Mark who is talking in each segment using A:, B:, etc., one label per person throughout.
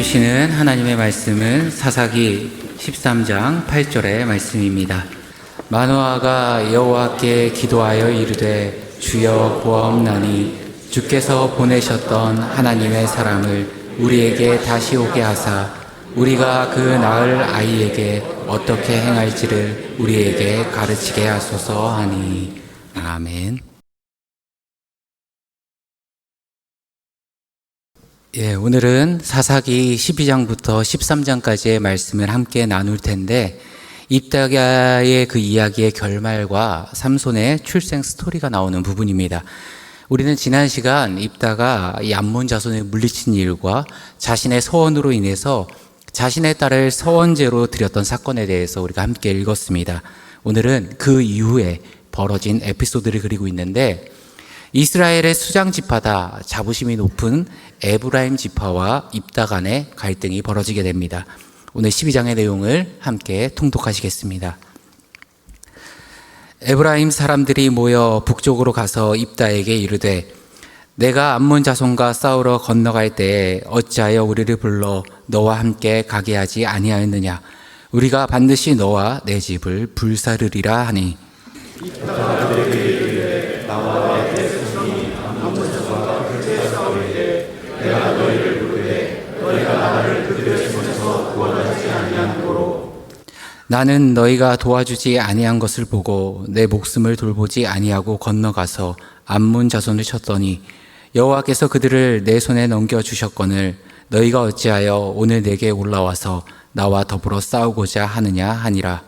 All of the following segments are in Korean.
A: 주시는 하나님의 말씀은 사사기 13장 8절의 말씀입니다. 마노아가 여호와께 기도하여 이르되 주여 구하옵나니 주께서 보내셨던 하나님의 사람을 우리에게 다시 오게 하사 우리가 그 낳을 아이에게 어떻게 행할지를 우리에게 가르치게 하소서 하니. 아멘. 오늘은 사사기 12장부터 13장까지의 말씀을 함께 나눌 텐데, 입다가의 그 이야기의 결말과 삼손의 출생 스토리가 나오는 부분입니다. 우리는 지난 시간 입다가 이 암몬 자손을 물리친 일과 자신의 서원으로 인해서 자신의 딸을 서원제로 드렸던 사건에 대해서 우리가 함께 읽었습니다. 오늘은 그 이후에 벌어진 에피소드를 그리고 있는데, 이스라엘의 수장 지파다 자부심이 높은 에브라임 지파와 입다 간의 갈등이 벌어지게 됩니다. 오늘 12장의 내용을 함께 통독하시겠습니다. 에브라임 사람들이 모여 북쪽으로 가서 입다에게 이르되 내가 암몬 자손과 싸우러 건너갈 때에 어찌하여 우리를 불러 너와 함께 가게 하지 아니하였느냐. 우리가 반드시 너와 내 집을 불사르리라 하니. 입다가 그들에게 이르되 나와 내 백성이 암몬 자손과 그들의 싸울 때 내가 너희를 부르되 너희가 나를 그들의 손에서 구원하지 아니한 고로 나는 너희가 도와주지 아니한 것을 보고 내 목숨을 돌보지 아니하고 건너가서 암몬 자손을 쳤더니 여호와께서 그들을 내 손에 넘겨주셨거늘 너희가 어찌하여 오늘 내게 올라와서 나와 더불어 싸우고자 하느냐 하니라.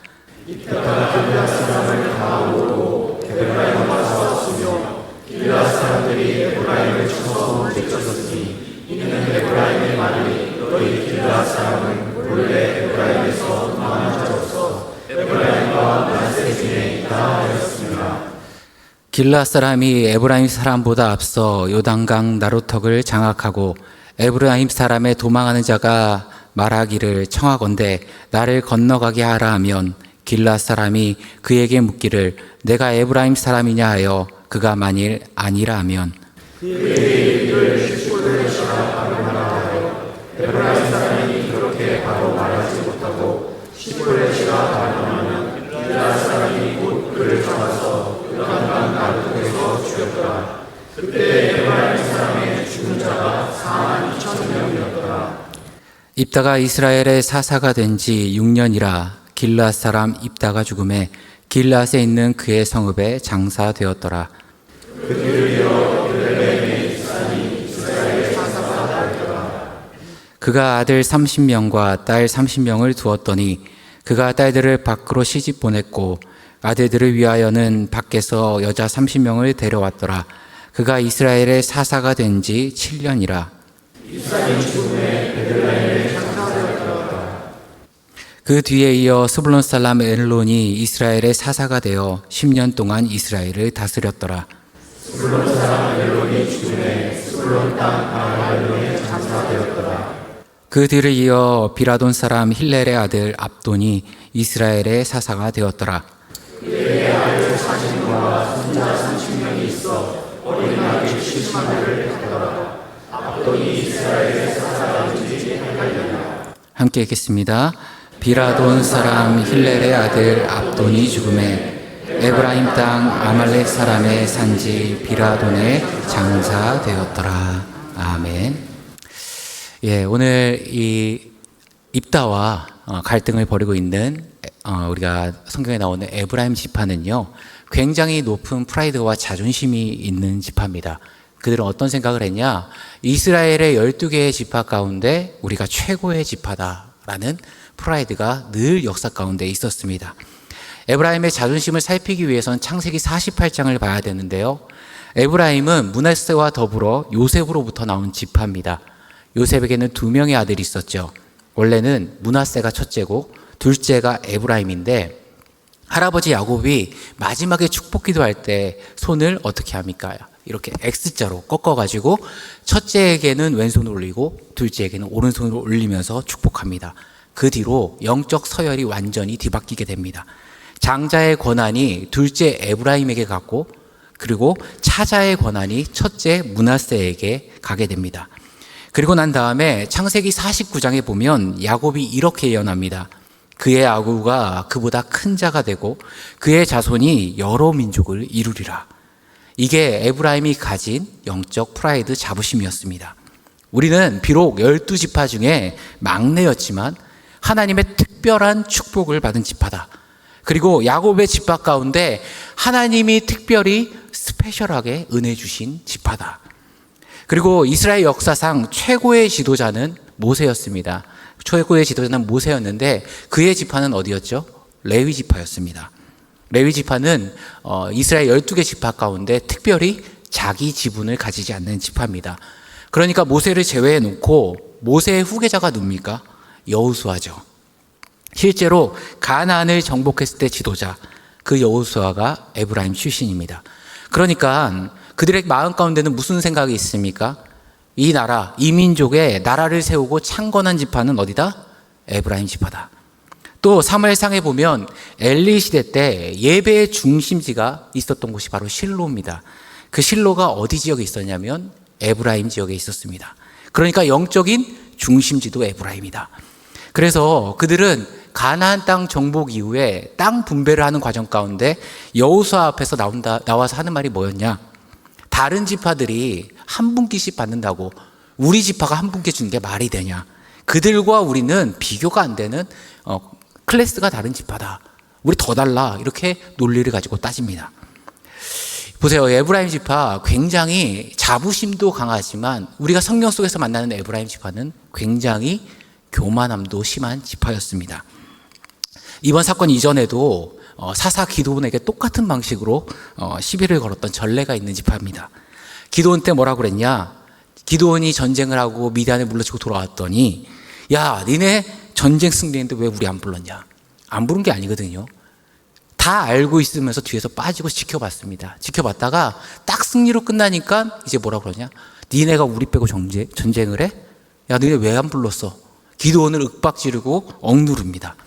A: 입다가 길앗 사람을 다 모으고 에브라임으로 싸웠으며 길앗 사람들이 에브라임을 쳐서 내쫓았으니 이는 에브라임의 말이 너희 길앗 사람은 본래 에브라임에서 망한 자로서 에브라임과 므낫세 중에 있다 하였습니다. 길앗 사람이 에브라임 사람보다 앞서 요단강 나루턱을 장악하고 에브라임 사람의 도망하는 자가 말하기를 청하건대 나를 건너가게 하라 하면 길앗 사람이 그에게 묻기를 내가 에브라임 사람이냐 하여 그가 만일 아니라 하면 그에게 이를 십골을 시라 바르라 하여 에브라임 사람이 그렇게 바로 말하지 못하고 십골을 시라 바르면 길앗 사람이 곧 그를 잡아서 요단강 나루턱에서 죽였더라. 그때 에브라임 사람의 죽은 자가 42,000명이었더라. 입다가 이스라엘의 사사가 된 지 6년이라 길앗 사람 입다가 죽음에 길앗에 있는 그의 성읍에 장사되었더라. 그 뒤를 이어 베들레헴에 있사니 이스라엘의 사사가 되었더라. 그가 아들 30명과 딸 30명을 두었더니 그가 딸들을 밖으로 시집 보냈고 아들들을 위하여는 밖에서 여자 30명을 데려왔더라. 그가 이스라엘의 사사가 된 지 7년이라. 입사의 죽음에 베들레헴에 장사되었더라. 그 뒤에 이어 스불론 사람 엘론이 이스라엘의 사사가 되어 10년 동안 이스라엘을 다스렸더라. 스불론 사람 엘론이 죽음에 스불론 땅 아알론에 장사되었더라. 그 뒤를 이어 비라돈 사람 힐렐의 아들 압돈이 이스라엘의 사사가 되었더라. 그의 아들 40명과 손자 30명이 있어 어린 아기 70만을 갖더라. 압돈이 이스라엘의 사사가 된지 헷갈리나. 함께 읽겠습니다. 비라돈 사람 힐렐의 아들 압돈이 죽음에 에브라임 땅 아말렉 사람의 산지 비라돈에 장사되었더라. 아멘. 오늘 이 입다와 갈등을 벌이고 있는 우리가 성경에 나오는 에브라임 지파는요, 굉장히 높은 프라이드와 자존심이 있는 지파입니다. 그들은 어떤 생각을 했냐? 이스라엘의 12개의 지파 가운데 우리가 최고의 지파다라는 프라이드가 늘 역사 가운데 있었습니다. 에브라임의 자존심을 살피기 위해서는 창세기 48장을 봐야 되는데요. 에브라임은 므낫세와 더불어 요셉으로부터 나온 지파입니다. 요셉에게는 2명의 아들이 있었죠. 원래는 므낫세가 첫째고 둘째가 에브라임인데, 할아버지 야곱이 마지막에 축복 기도할 때 손을 어떻게 합니까? 이렇게 X자로 꺾어가지고 첫째에게는 왼손을 올리고 둘째에게는 오른손을 올리면서 축복합니다. 그 뒤로 영적 서열이 완전히 뒤바뀌게 됩니다. 장자의 권한이 둘째 에브라임에게 갔고, 그리고 차자의 권한이 첫째 므낫세에게 가게 됩니다. 그리고 난 다음에 창세기 49장에 보면 야곱이 이렇게 예언합니다. 그의 아구가 그보다 큰 자가 되고 그의 자손이 여러 민족을 이루리라. 이게 에브라임이 가진 영적 프라이드 자부심이었습니다. 우리는 비록 12지파 중에 막내였지만 하나님의 특별한 축복을 받은 지파다. 그리고 야곱의 지파 가운데 하나님이 특별히 스페셜하게 은혜 주신 지파다. 그리고 이스라엘 역사상 최고의 지도자는 모세였습니다. 최고의 지도자는 모세였는데 그의 지파는 어디였죠? 레위 지파였습니다. 레위 지파는 이스라엘 12개 지파 가운데 특별히 자기 지분을 가지지 않는 지파입니다. 그러니까 모세를 제외해 놓고 모세의 후계자가 누굽니까? 여호수아죠. 실제로 가나안을 정복했을 때 지도자, 그 여호수아가 에브라임 출신입니다. 그러니까 그들의 마음 가운데는 무슨 생각이 있습니까? 이 나라, 이 민족의 나라를 세우고 창건한 지파는 어디다? 에브라임 지파다. 또 사무엘상에 보면 엘리 시대 때 예배의 중심지가 있었던 곳이 바로 실로입니다. 그 실로가 어디 지역에 있었냐면 에브라임 지역에 있었습니다. 그러니까 영적인 중심지도 에브라임이다. 그래서 그들은 가나안 땅 정복 이후에 땅 분배를 하는 과정 가운데 여호수아 앞에서 나와서 하는 말이 뭐였냐? 다른 지파들이 한 분기씩 받는다고 우리 지파가 한 분께 주는 게 말이 되냐? 그들과 우리는 비교가 안 되는 클래스가 다른 지파다. 우리 더 달라. 이렇게 논리를 가지고 따집니다. 보세요. 에브라임 지파 굉장히 자부심도 강하지만 우리가 성경 속에서 만나는 에브라임 지파는 굉장히 교만함도 심한 지파였습니다. 이번 사건 이전에도 사사 기드온에게 똑같은 방식으로 시비를 걸었던 전례가 있는 지파입니다. 기드온 때 뭐라고 그랬냐? 기드온이 전쟁을 하고 미디안에 물러치고 돌아왔더니 야, 니네 전쟁 승리했는데 왜 우리 안 불렀냐? 안 부른 게 아니거든요. 다 알고 있으면서 뒤에서 빠지고 지켜봤습니다. 지켜봤다가 딱 승리로 끝나니까 이제 뭐라고 그러냐? 니네가 우리 빼고 전쟁을 해? 야, 니네 왜 안 불렀어? 기드온을 윽박지르고 억누릅니다.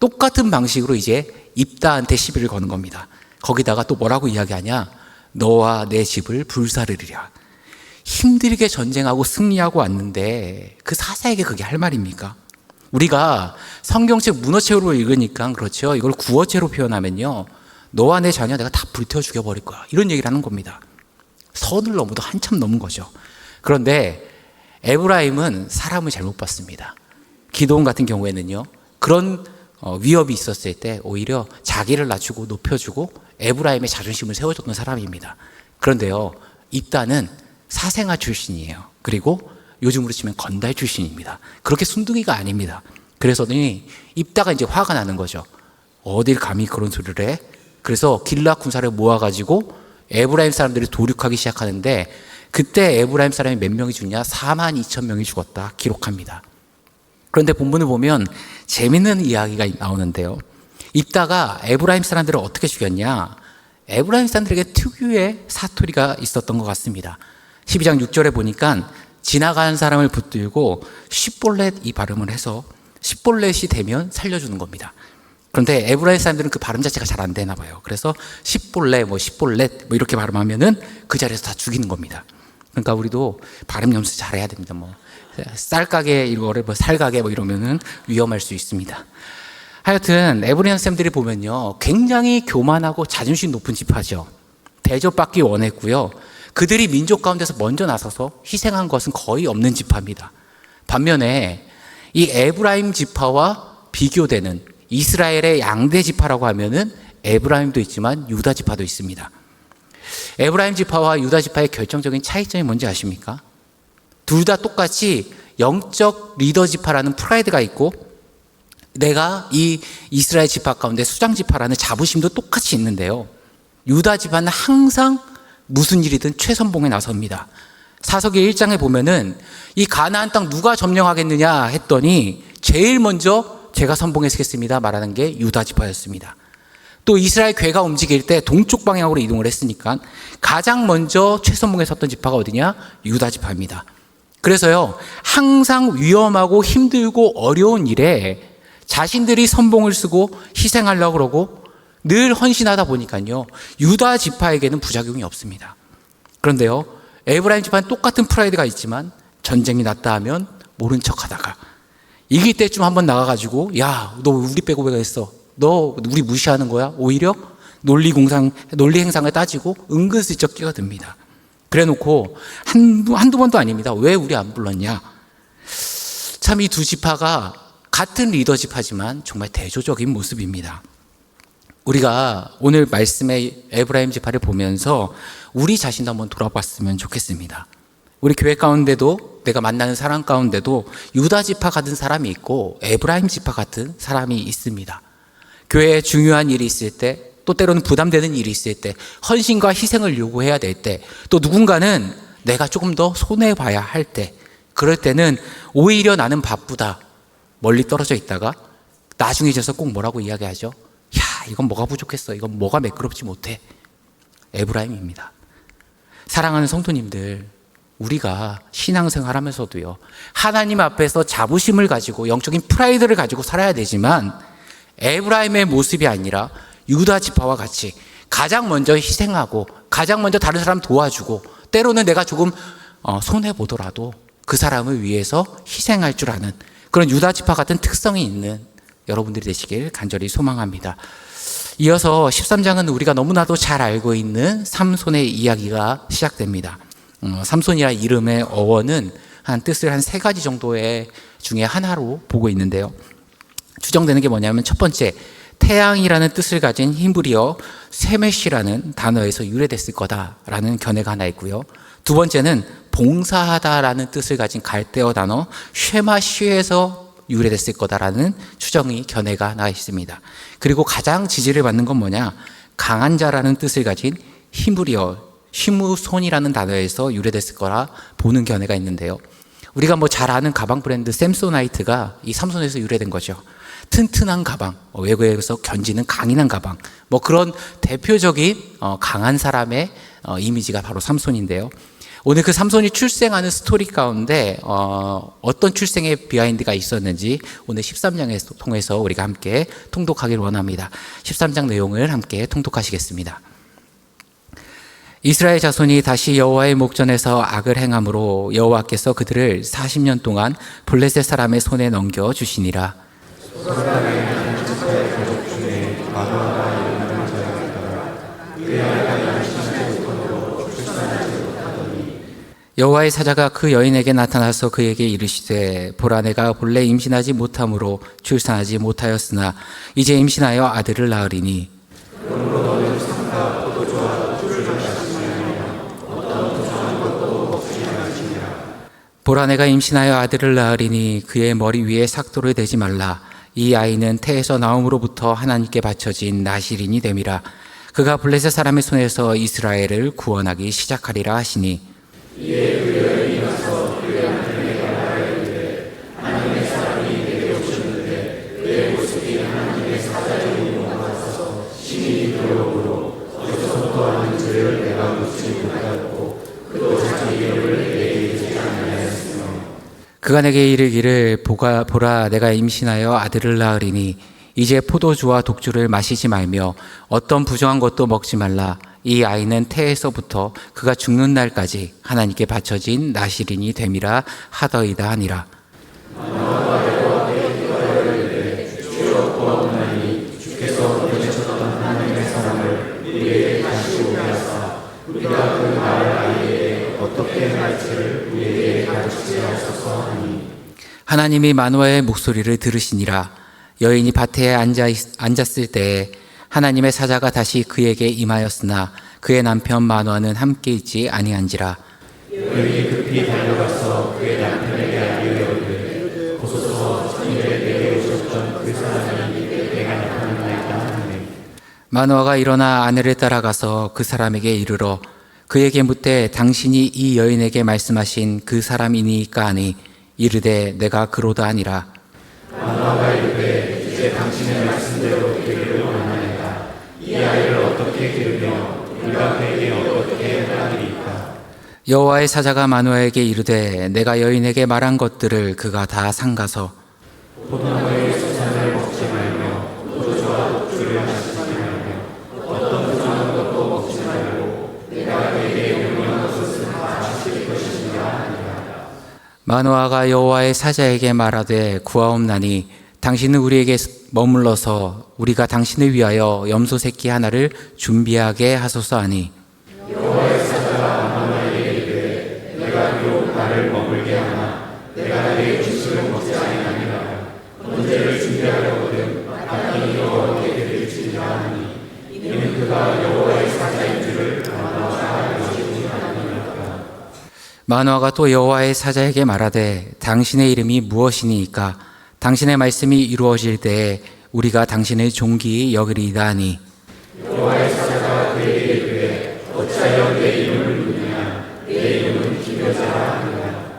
A: 똑같은 방식으로 이제 입다한테 시비를 거는 겁니다. 거기다가 또 뭐라고 이야기하냐? 너와 내 집을 불사르리라. 힘들게 전쟁하고 승리하고 왔는데 그 사사에게 그게 할 말입니까? 우리가 성경책 문어체로 읽으니까 그렇죠. 이걸 구어체로 표현하면요, 너와 내 자녀 내가 다 불태워 죽여버릴 거야, 이런 얘기를 하는 겁니다. 선을 넘어도 한참 넘은 거죠. 그런데 에브라임은 사람을 잘못 봤습니다. 기드온 같은 경우에는요, 그런 위협이 있었을 때 오히려 자기를 낮추고 높여주고 에브라임의 자존심을 세워줬던 사람입니다. 그런데요, 입다는 사생아 출신이에요. 그리고 요즘으로 치면 건달 출신입니다. 그렇게 순둥이가 아닙니다. 그래서니 입다가 이제 화가 나는 거죠. 어딜 감히 그런 소리를 해? 그래서 길앗 군사를 모아가지고 에브라임 사람들이 도륙하기 시작하는데 그때 에브라임 사람이 몇 명이 죽냐? 42,000명이 죽었다 기록합니다. 그런데 본문을 보면 재밌는 이야기가 나오는데요. 입다가 에브라임 사람들을 어떻게 죽였냐? 에브라임 사람들에게 특유의 사투리가 있었던 것 같습니다. 12장 6절에 보니까 지나가는 사람을 붙들고 십볼렛 이 발음을 해서 십볼렛이 되면 살려주는 겁니다. 그런데 에브라임 사람들은 그 발음 자체가 잘 안 되나 봐요. 그래서 십볼렛, 십볼렛 이렇게 발음하면은 그 자리에서 다 죽이는 겁니다. 그러니까 우리도 발음 연습 잘해야 됩니다. 쌀가게 이거를 살가게 이러면은 위험할 수 있습니다. 하여튼 에브라임 사람들이 보면요, 굉장히 교만하고 자존심 높은 지파죠. 대접받기 원했고요. 그들이 민족 가운데서 먼저 나서서 희생한 것은 거의 없는 지파입니다. 반면에 이 에브라임 지파와 비교되는 이스라엘의 양대 지파라고 하면은 에브라임도 있지만 유다 지파도 있습니다. 에브라임 지파와 유다 지파의 결정적인 차이점이 뭔지 아십니까? 둘 다 똑같이 영적 리더 지파라는 프라이드가 있고 내가 이 이스라엘 지파 가운데 수장 지파라는 자부심도 똑같이 있는데요. 유다 지파는 항상 무슨 일이든 최선봉에 나섭니다. 사사기 1장에 보면은 이 가나안 땅 누가 점령하겠느냐 했더니 제일 먼저 제가 선봉에 서겠습니다 말하는 게 유다 지파였습니다. 또 이스라엘 괴가 움직일 때 동쪽 방향으로 이동을 했으니까 가장 먼저 최선봉에 섰던 지파가 어디냐? 유다 지파입니다. 그래서요, 항상 위험하고 힘들고 어려운 일에 자신들이 선봉을 쓰고 희생하려고 그러고 늘 헌신하다 보니까요, 유다 지파에게는 부작용이 없습니다. 그런데요, 에브라임 지파는 똑같은 프라이드가 있지만 전쟁이 났다 하면 모른 척하다가 이길 때쯤 한번 나가가지고 야, 너 우리 빼고 왜 했어? 너 우리 무시하는 거야? 오히려 논리 행상을 따지고 은근슬쩍 끼어듭니다. 그래놓고 한두 번도 아닙니다. 왜 우리 안 불렀냐? 참 이 두 지파가 같은 리더십하지만 정말 대조적인 모습입니다. 우리가 오늘 말씀의 에브라임 지파를 보면서 우리 자신도 한번 돌아봤으면 좋겠습니다. 우리 교회 가운데도 내가 만나는 사람 가운데도 유다 지파 같은 사람이 있고 에브라임 지파 같은 사람이 있습니다. 교회에 중요한 일이 있을 때, 또 때로는 부담되는 일이 있을 때, 헌신과 희생을 요구해야 될 때, 또 누군가는 내가 조금 더 손해봐야 할 때, 그럴 때는 오히려 나는 바쁘다 멀리 떨어져 있다가 나중에 져서 꼭 뭐라고 이야기하죠? 야, 이건 뭐가 부족했어, 이건 뭐가 매끄럽지 못해. 에브라임입니다. 사랑하는 성도님들, 우리가 신앙생활 하면서도요, 하나님 앞에서 자부심을 가지고 영적인 프라이드를 가지고 살아야 되지만 에브라임의 모습이 아니라 유다 지파와 같이 가장 먼저 희생하고 가장 먼저 다른 사람 도와주고 때로는 내가 조금 손해보더라도 그 사람을 위해서 희생할 줄 아는 그런 유다 지파 같은 특성이 있는 여러분들이 되시길 간절히 소망합니다. 이어서 13장은 우리가 너무나도 잘 알고 있는 삼손의 이야기가 시작됩니다. 삼손이라는 이름의 어원은 한 뜻을 한 3가지 정도의 중에 하나로 보고 있는데요. 추정되는 게 뭐냐면 첫 번째, 태양이라는 뜻을 가진 히브리어 세메시라는 단어에서 유래됐을 거다라는 견해가 하나 있고요. 두 번째는 봉사하다라는 뜻을 가진 갈대어 단어 쉐마시에서 유래됐을 거다라는 추정이 견해가 하나 있습니다. 그리고 가장 지지를 받는 건 뭐냐, 강한 자라는 뜻을 가진 히브리어 쉬무손이라는 단어에서 유래됐을 거라 보는 견해가 있는데요. 우리가 뭐 잘 아는 가방 브랜드 샘소나이트가 이 삼손에서 유래된 거죠. 튼튼한 가방, 외국에서 견지는 강인한 가방, 뭐 그런 대표적인 강한 사람의 이미지가 바로 삼손인데요. 오늘 그 삼손이 출생하는 스토리 가운데 어떤 출생의 비하인드가 있었는지 오늘 13장을 통해서 우리가 함께 통독하기를 원합니다. 13장 내용을 함께 통독하시겠습니다. 이스라엘 자손이 다시 여호와의 목전에서 악을 행함으로 여호와께서 그들을 40년 동안 블레셋 사람의 손에 넘겨 주시니라. 여호와의 사자가 그 여인에게 나타나서 그에게 이르시되 보라, 내가 본래 임신하지 못함으로 출산하지 못하였으나 이제 임신하여 아들을 낳으리니 보라, 내가 임신하여 아들을 낳으리니 그의 머리 위에 삭도를 대지 말라. 이 아이는 태에서 나옴으로부터 하나님께 바쳐진 나실인이 됨이라. 그가 블레셋 사람의 손에서 이스라엘을 구원하기 시작하리라 하시니 이에 그 여인이 와서 그의 남편에게 말하기를 하나님의 사람이 내게 오셨는데 그의 모습이 하나님의 사자의 몸과 같아서 신이 들어오므로 어디서부터 왔는지를 내가 묻지 못하였고 그도 자기 이름을 내게 이르지 아니하였으며 그가 내게 이르기를 보라, 내가 임신하여 아들을 낳으리니 이제 포도주와 독주를 마시지 말며 어떤 부정한 것도 먹지 말라. 이 아이는 태에서부터 그가 죽는 날까지 하나님께 바쳐진 나실인이 됨이라 하더이다 하니라. 주께서 보내셨던 하나님의 사람을 우리에게 다시 오게 하사 우리가 그 말을 아이에게 어떻게 할지를 우리에게 가르치게 하소서 하니 하나님이 마노아의 목소리를 들으시니라. 여인이 밭에 앉았을 때에 하나님의 사자가 다시 그에게 임하였으나 그의 남편 마노아는 함께 있지 아니한지라. 여인이 급히 달려가서 그의 남편에게 알리되 보소서 저녁에 내게 오셨던 그 사람이 내가 나타났나이다 하네. 마노아가 일어나 아내를 따라가서 그 사람에게 이르러 그에게 묻되 당신이 이 여인에게 말씀하신 그 사람이니까 하니 이르되 내가 그로다 하니라. 마노아가 이르되 이제 당신의 말씀대로 되기를 원하나이다. 이 아이를 어떻게 기르며 우리가 그에게 어떻게 하리이까. 여호와의 사자가 마노아에게 이르되 내가 여인에게 말한 것들을 그가 다 삼가서 포도나무의 수산을 먹지 말며 포도주와 독주를 마시지 말며 어떤 부정한 것도 먹지 말고 내가 그에게 명령한 것은 다 지킬 것이니라 하니라. 마노아가 여호와의 사자에게 말하되 구하옵나니 당신은 우리에게 머물러서 우리가 당신을 위하여 염소 새끼 하나를 준비하게 하소서 하니
B: 여호와의 사자가 마노아에게 이르되 내가 비록 나를 머물게 하나 내가 내 음식을 먹지 아니하니라. 번제를 준비하려거든 마땅히 여호와께 드릴지니라 하니 이는 그가 여호와의 사자인 줄을 마노아가 알지 못하니라.
A: 마노아가 또 여호와의 사자에게 말하되 당신의 이름이 무엇이니이까 당신의 말씀이 이루어질 때에 우리가 당신을 존귀히 여기리이다 하니
B: 여호와의 사자가 그에게 이르되 어찌하여 내 이름을 묻느냐 내 이름은 기묘자라 하니라.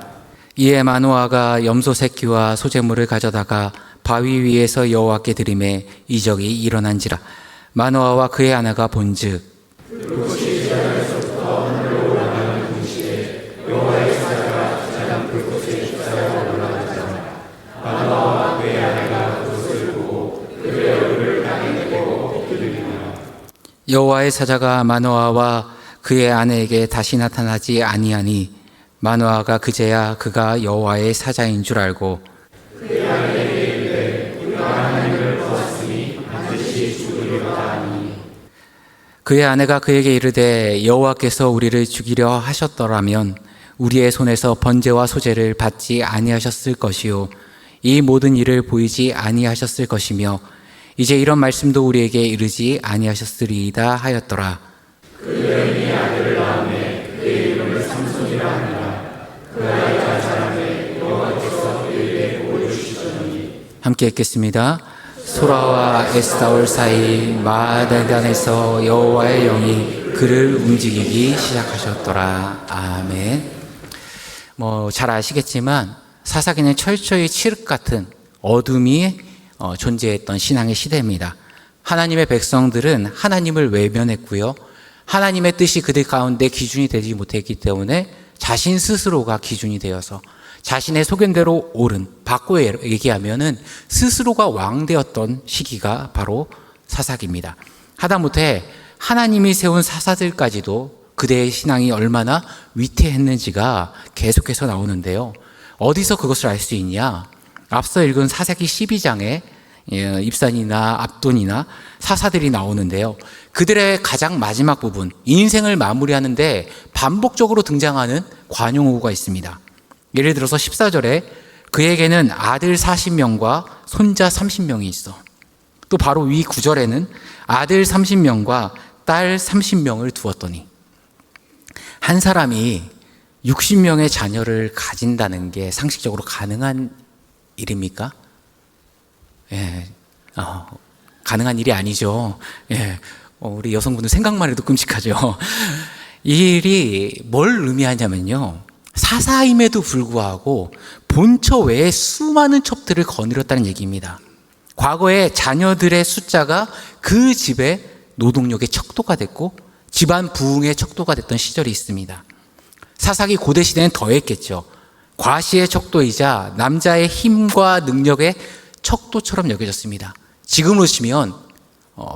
A: 이에 마노아가 염소 새끼와 소재물을 가져다가 바위 위에서 여호와께 드리매 이적이 일어난지라. 마노아와 그의 아내가 본즉
B: 불꽃이 지하에서부터 하늘로 올라가는 동시에 여호와의 사자가 가장 불꽃에 휩싸여 올라가자 마노아와 그의 아내가 그것을 보고 그의 얼굴을 땅에 떼고 엎드리니라.
A: 여호와의 사자가 마노아와 그의 아내에게 다시 나타나지 아니하니 마노아가 그제야 그가 여호와의 사자인 줄 알고
B: 그의 아내에게 이르되 우리가 하나님을 보았으니 반드시 죽으리로다 하니
A: 그의 아내가 그에게 이르되 여호와께서 우리를 죽이려 하셨더라면 우리의 손에서 번제와 소제를 받지 아니하셨을 것이요 이 모든 일을 보이지 아니하셨을 것이며 이제 이런 말씀도 우리에게 이르지 아니하셨으리이다 하였더라.
B: 그 여인이 아들을 낳음에 그의 이름을 삼손이라 하니라. 그 아이가 자라매 여호와께서 그에게 복을 주시더니.
A: 함께 읽겠습니다. 소라와 에스다올 사이 마다단에서 여호와의 영이 그를 움직이기 시작하셨더라. 아멘. 잘 아시겠지만 사사기는 철저히 칠흑 같은 어둠이 존재했던 신앙의 시대입니다. 하나님의 백성들은 하나님을 외면했고요. 하나님의 뜻이 그들 가운데 기준이 되지 못했기 때문에 자신 스스로가 기준이 되어서 자신의 소견대로 옳은, 바꿔 얘기하면은 스스로가 왕되었던 시기가 바로 사사기입니다. 하다못해 하나님이 세운 사사들까지도 그대의 신앙이 얼마나 위태했는지가 계속해서 나오는데요. 어디서 그것을 알 수 있냐? 앞서 읽은 사사기 12장에 입산이나 압돈이나 사사들이 나오는데요. 그들의 가장 마지막 부분, 인생을 마무리하는데 반복적으로 등장하는 관용어구가 있습니다. 예를 들어서 14절에 그에게는 아들 40명과 손자 30명이 있어. 또 바로 위 9절에는 아들 30명과 딸 30명을 두었더니 한 사람이 60명의 자녀를 가진다는 게 상식적으로 가능한 일입니까? 예, 가능한 일이 아니죠. 예, 우리 여성분들 생각만 해도 끔찍하죠. 이 일이 뭘 의미하냐면요. 사사임에도 불구하고 본처 외에 수많은 첩들을 거느렸다는 얘기입니다. 과거에 자녀들의 숫자가 그 집의 노동력의 척도가 됐고 집안 부흥의 척도가 됐던 시절이 있습니다. 사사기 고대 시대는 더했겠죠. 과시의 척도이자 남자의 힘과 능력의 척도처럼 여겨졌습니다. 지금으로 치면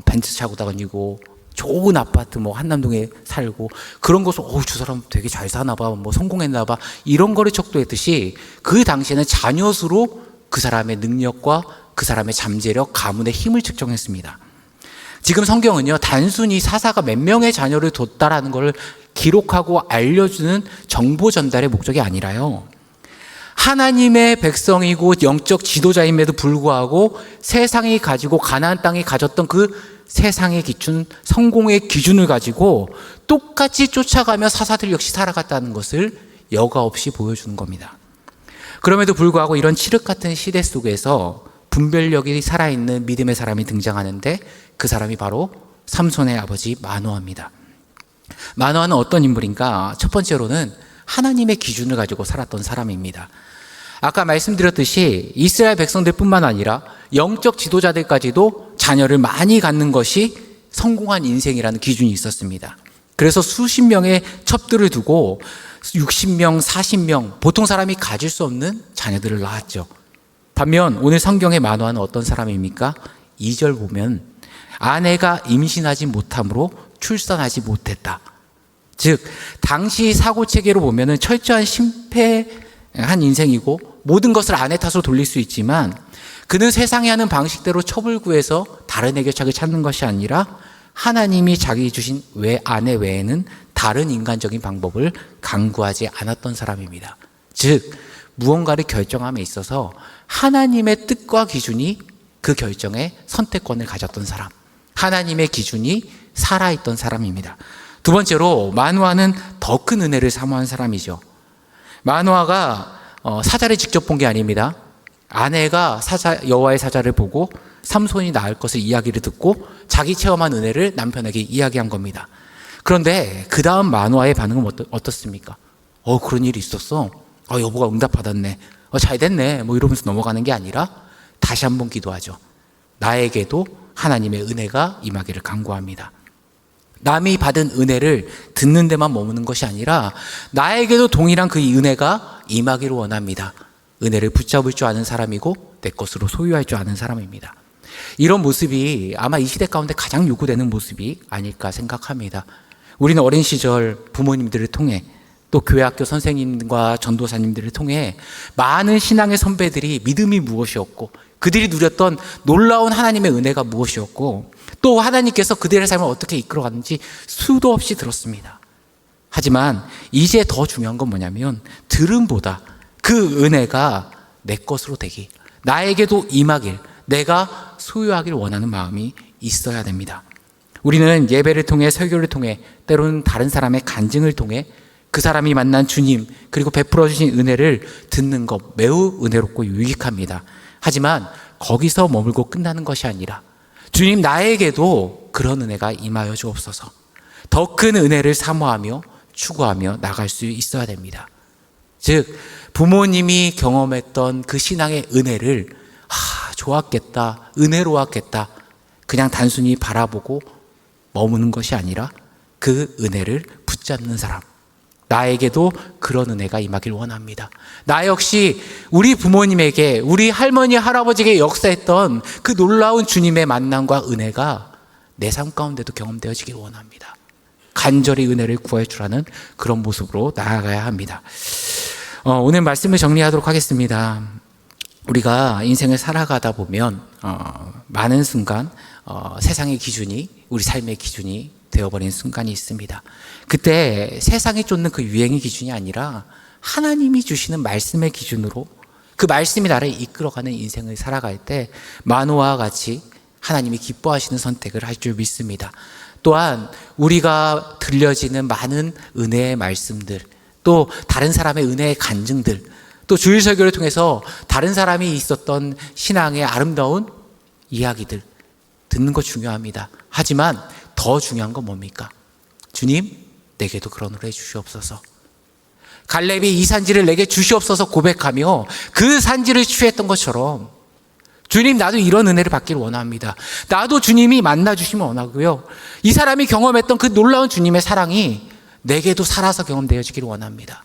A: 벤츠 차고 다니고 좋은 아파트 한남동에 살고 그런 것을 저 사람 되게 잘 사나 봐, 성공했나 봐 이런 거를 척도했듯이 그 당시에는 자녀 수로 그 사람의 능력과 그 사람의 잠재력, 가문의 힘을 측정했습니다. 지금 성경은요 단순히 사사가 몇 명의 자녀를 뒀다라는 걸 기록하고 알려주는 정보 전달의 목적이 아니라요. 하나님의 백성이고 영적 지도자임에도 불구하고 세상이 가지고 가나안 땅이 가졌던 그 세상의 기준, 성공의 기준을 가지고 똑같이 쫓아가며 사사들 역시 살아갔다는 것을 여과 없이 보여주는 겁니다. 그럼에도 불구하고 이런 칠흑 같은 시대 속에서 분별력이 살아있는 믿음의 사람이 등장하는데 그 사람이 바로 삼손의 아버지 마노아입니다. 마노아는 어떤 인물인가? 첫 번째로는 하나님의 기준을 가지고 살았던 사람입니다. 아까 말씀드렸듯이 이스라엘 백성들뿐만 아니라 영적 지도자들까지도 자녀를 많이 갖는 것이 성공한 인생이라는 기준이 있었습니다. 그래서 수십 명의 첩들을 두고 60명, 40명 보통 사람이 가질 수 없는 자녀들을 낳았죠. 반면 오늘 성경의 마노아는 어떤 사람입니까? 2절 보면 아내가 임신하지 못함으로 출산하지 못했다. 즉 당시 사고체계로 보면 철저한 심폐 한 인생이고 모든 것을 아내 탓으로 돌릴 수 있지만 그는 세상이 하는 방식대로 첩을 구해서 다른 해결책을 찾는 것이 아니라 하나님이 자기 주신 아내 외에는 다른 인간적인 방법을 강구하지 않았던 사람입니다. 즉 무언가를 결정함에 있어서 하나님의 뜻과 기준이 그 결정의 선택권을 가졌던 사람, 하나님의 기준이 살아있던 사람입니다. 두 번째로 마누아는 더 큰 은혜를 사모한 사람이죠. 마누아가 사자를 직접 본 게 아닙니다. 아내가 여호와의 사자를 보고 삼손이 낳을 것을 이야기를 듣고 자기 체험한 은혜를 남편에게 이야기한 겁니다. 그런데 그 다음 마누아의 반응은 어떻습니까? 그런 일이 있었어. 여보가 응답받았네. 잘 됐네. 이러면서 넘어가는 게 아니라 다시 한번 기도하죠. 나에게도 하나님의 은혜가 임하기를 간구합니다. 남이 받은 은혜를 듣는 데만 머무는 것이 아니라 나에게도 동일한 그 은혜가 임하기를 원합니다. 은혜를 붙잡을 줄 아는 사람이고 내 것으로 소유할 줄 아는 사람입니다. 이런 모습이 아마 이 시대 가운데 가장 요구되는 모습이 아닐까 생각합니다. 우리는 어린 시절 부모님들을 통해 또 교회학교 선생님과 전도사님들을 통해 많은 신앙의 선배들이 믿음이 무엇이었고 그들이 누렸던 놀라운 하나님의 은혜가 무엇이었고 또 하나님께서 그들의 삶을 어떻게 이끌어갔는지 수도 없이 들었습니다. 하지만 이제 더 중요한 건 뭐냐면 들음보다 그 은혜가 내 것으로 되기, 나에게도 임하길, 내가 소유하길 원하는 마음이 있어야 됩니다. 우리는 예배를 통해 설교를 통해 때로는 다른 사람의 간증을 통해 그 사람이 만난 주님 그리고 베풀어 주신 은혜를 듣는 것 매우 은혜롭고 유익합니다. 하지만 거기서 머물고 끝나는 것이 아니라 주님 나에게도 그런 은혜가 임하여 주옵소서. 더 큰 은혜를 사모하며 추구하며 나갈 수 있어야 됩니다. 즉 부모님이 경험했던 그 신앙의 은혜를 좋았겠다, 은혜로웠겠다 그냥 단순히 바라보고 머무는 것이 아니라 그 은혜를 붙잡는 사람, 나에게도 그런 은혜가 임하길 원합니다. 나 역시 우리 부모님에게, 우리 할머니, 할아버지에게 역사했던 그 놀라운 주님의 만남과 은혜가 내 삶 가운데도 경험되어지길 원합니다. 간절히 은혜를 구할 줄 아는 그런 모습으로 나아가야 합니다. 오늘 말씀을 정리하도록 하겠습니다. 우리가 인생을 살아가다 보면 많은 순간 세상의 기준이 우리 삶의 기준이 되어버린 순간이 있습니다. 그때 세상이 쫓는 그 유행의 기준이 아니라 하나님이 주시는 말씀의 기준으로 그 말씀이 나를 이끌어가는 인생을 살아갈 때 마노아와 같이 하나님이 기뻐하시는 선택을 할 줄 믿습니다. 또한 우리가 들려지는 많은 은혜의 말씀들, 또 다른 사람의 은혜의 간증들, 또 주일 설교를 통해서 다른 사람이 있었던 신앙의 아름다운 이야기들 듣는 거 중요합니다. 하지만 더 중요한 건 뭡니까? 주님, 내게도 그런 은혜 주시옵소서. 갈렙이 이 산지를 내게 주시옵소서 고백하며 그 산지를 취했던 것처럼 주님, 나도 이런 은혜를 받기를 원합니다. 나도 주님이 만나주시면 원하고요. 이 사람이 경험했던 그 놀라운 주님의 사랑이 내게도 살아서 경험되어지기를 원합니다.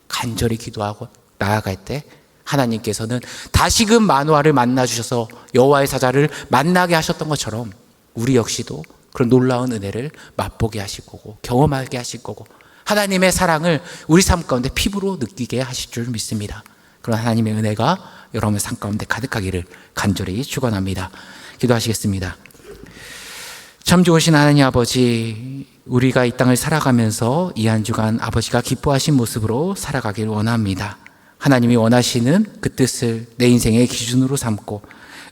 A: 간절히 기도하고 나아갈 때 하나님께서는 다시금 마누아를 만나주셔서 여호와의 사자를 만나게 하셨던 것처럼 우리 역시도 그런 놀라운 은혜를 맛보게 하실 거고 경험하게 하실 거고 하나님의 사랑을 우리 삶 가운데 피부로 느끼게 하실 줄 믿습니다. 그런 하나님의 은혜가 여러분의 삶 가운데 가득하기를 간절히 축원합니다. 기도하시겠습니다. 참 좋으신 하나님 아버지, 우리가 이 땅을 살아가면서 이 한 주간 아버지가 기뻐하신 모습으로 살아가길 원합니다. 하나님이 원하시는 그 뜻을 내 인생의 기준으로 삼고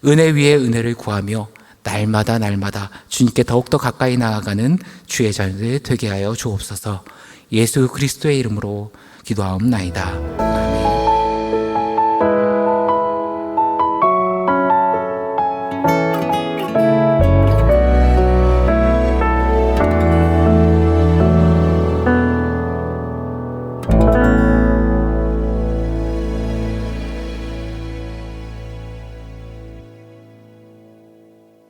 A: 은혜 위에 은혜를 구하며 날마다 주님께 더욱더 가까이 나아가는 주의 자녀들 되게 하여 주옵소서. 예수 그리스도의 이름으로 기도하옵나이다.